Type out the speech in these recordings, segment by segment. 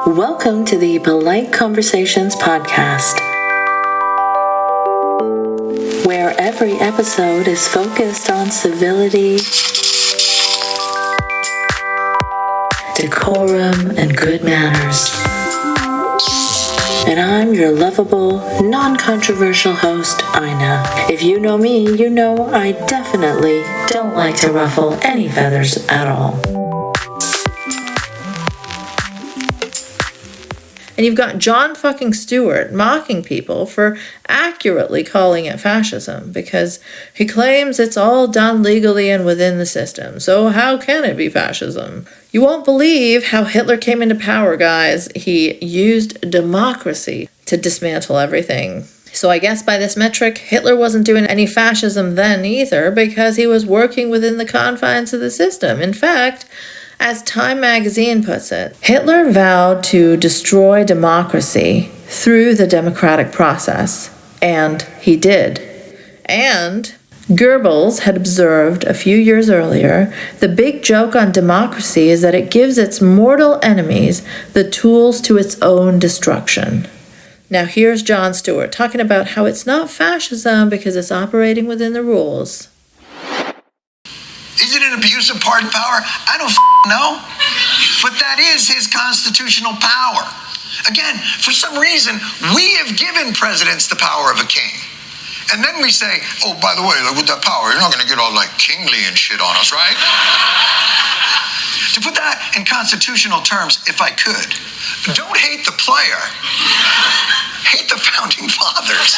Welcome to the Polite Conversations podcast, where every episode is focused on civility, decorum, and good manners. And I'm your lovable, non-controversial host, Ina. If you know me, you know I definitely don't like to ruffle any feathers at all. And you've got Jon fucking Stewart mocking people for accurately calling it fascism because he claims it's all done legally and within the system. So how can it be fascism? You won't believe how Hitler came into power, guys. He used democracy to dismantle everything. So I guess by this metric, Hitler wasn't doing any fascism then either because he was working within the confines of the system. In fact, as Time magazine puts it, Hitler vowed to destroy democracy through the democratic process, and he did. And Goebbels had observed a few years earlier, the big joke on democracy is that it gives its mortal enemies the tools to its own destruction. Now here's Jon Stewart talking about how it's not fascism because it's operating within the rules. Is it an abuse of pardon power? I don't know. But that is his constitutional power. Again, for some reason, we have given presidents the power of a king. And then we say, oh, by the way, with that power, you're not going to get all like kingly and shit on us, right? To put that in constitutional terms, if I could, don't hate the player. Hate the founding fathers.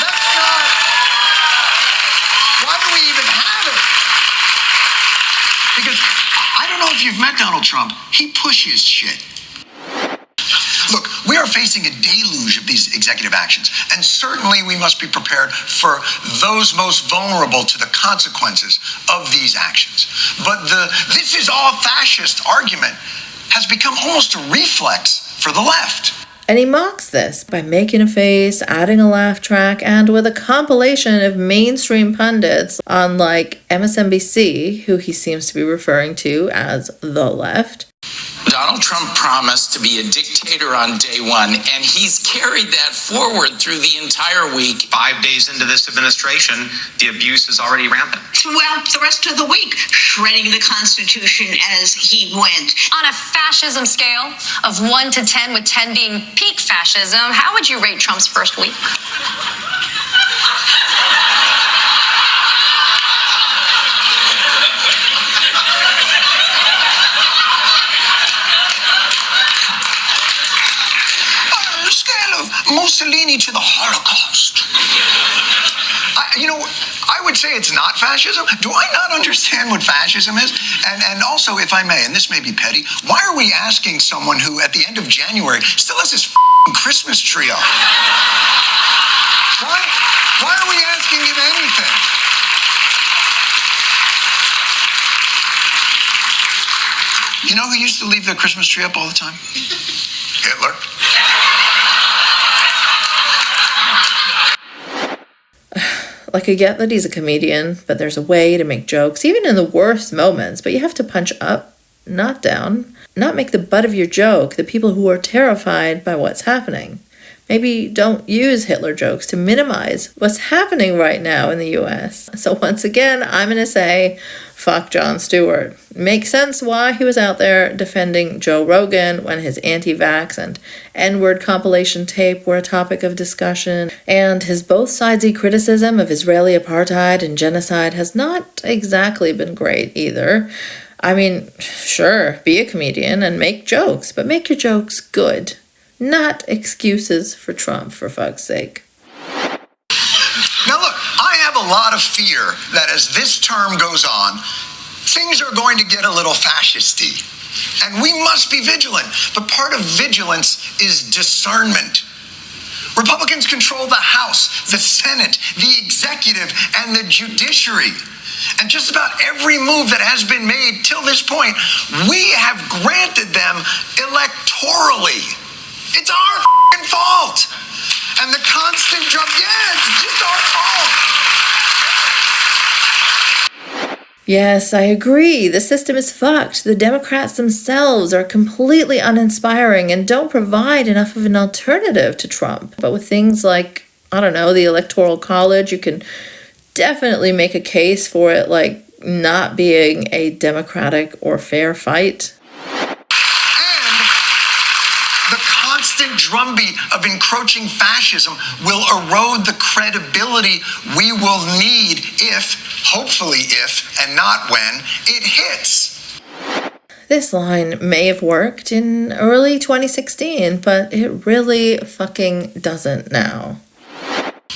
That's not... Why do we even have it? Because I don't know if you've met Donald Trump. He pushes shit. Look, we are facing a deluge of these executive actions, and certainly we must be prepared for those most vulnerable to the consequences of these actions. But this is all fascist argument has become almost a reflex for the left. And he mocks this by making a face, adding a laugh track, and with a compilation of mainstream pundits on like MSNBC, who he seems to be referring to as the left. Donald Trump promised to be a dictator on day one, and he's carried that forward through the entire week. 5 days into this administration, the abuse is already rampant. Throughout the rest of the week, shredding the Constitution as he went. On a fascism scale of 1 to 10, with 10 being peak fascism, how would you rate Trump's first week? Mussolini to the Holocaust. I would say it's not fascism. Do I not understand what fascism is? And also, if I may, and this may be petty, why are we asking someone who at the end of January still has his Christmas tree up? Why are we asking him anything? You know who used to leave their Christmas tree up all the time? Hitler. Like, I get that he's a comedian, but there's a way to make jokes, even in the worst moments, but you have to punch up, not down. Not make the butt of your joke the people who are terrified by what's happening. Maybe don't use Hitler jokes to minimize what's happening right now in the U.S. So once again, I'm going to say, fuck Jon Stewart. Makes sense why he was out there defending Joe Rogan when his anti-vax and N-word compilation tape were a topic of discussion, and his both-sidesy criticism of Israeli apartheid and genocide has not exactly been great either. I mean, sure, be a comedian and make jokes, but make your jokes good. Not excuses for Trump, for fuck's sake. Now look, I have a lot of fear that as this term goes on, things are going to get a little fascisty. And we must be vigilant. But part of vigilance is discernment. Republicans control the House, the Senate, the executive, and the judiciary. And just about every move that has been made till this point, we have granted them electorally. It's our fault. And the constant it's just our fault. Yes, I agree. The system is fucked. The Democrats themselves are completely uninspiring and don't provide enough of an alternative to Trump. But with things like, I don't know, the Electoral College, you can definitely make a case for it, like, not being a democratic or fair fight. The constant drumbeat of encroaching fascism will erode the credibility we will need hopefully if, and not when, it hits. This line may have worked in early 2016, but it really fucking doesn't now.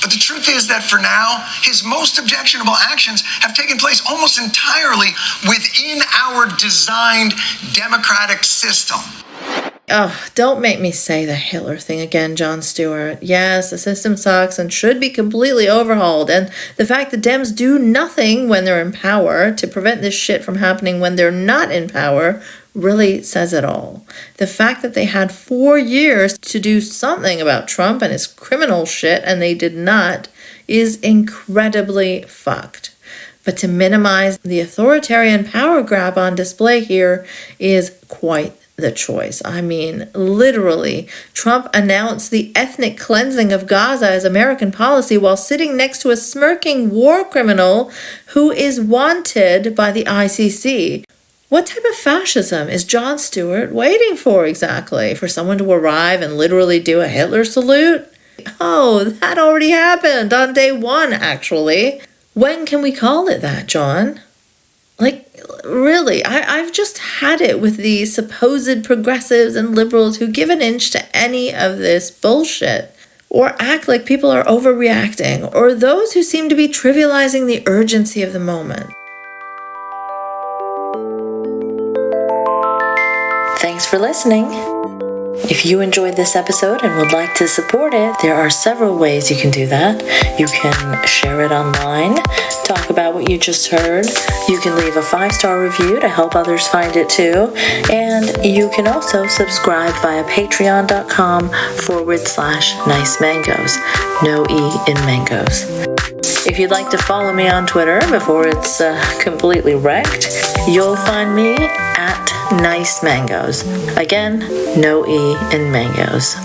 But the truth is that for now, his most objectionable actions have taken place almost entirely within our designed democratic system. Oh, don't make me say the Hitler thing again, Jon Stewart. Yes, the system sucks and should be completely overhauled. And the fact that Dems do nothing when they're in power to prevent this shit from happening when they're not in power really says it all. The fact that they had 4 years to do something about Trump and his criminal shit and they did not is incredibly fucked. But to minimize the authoritarian power grab on display here is quite the choice. I mean, literally, Trump announced the ethnic cleansing of Gaza as American policy while sitting next to a smirking war criminal who is wanted by the ICC. What type of fascism is Jon Stewart waiting for exactly? For someone to arrive and literally do a Hitler salute? Oh, that already happened on day 1, actually. When can we call it that, John? Like, really, I've just had it with these supposed progressives and liberals who give an inch to any of this bullshit, or act like people are overreacting, or those who seem to be trivializing the urgency of the moment. Thanks for listening. If you enjoyed this episode and would like to support it, there are several ways you can do that. You can share it online, talk about what you just heard. You can leave a 5-star review to help others find it too. And you can also subscribe via patreon.com/nice mangoes. No E in mangoes. If you'd like to follow me on Twitter before it's completely wrecked, you'll find me at Nice Mangoes. Again, no E in mangoes.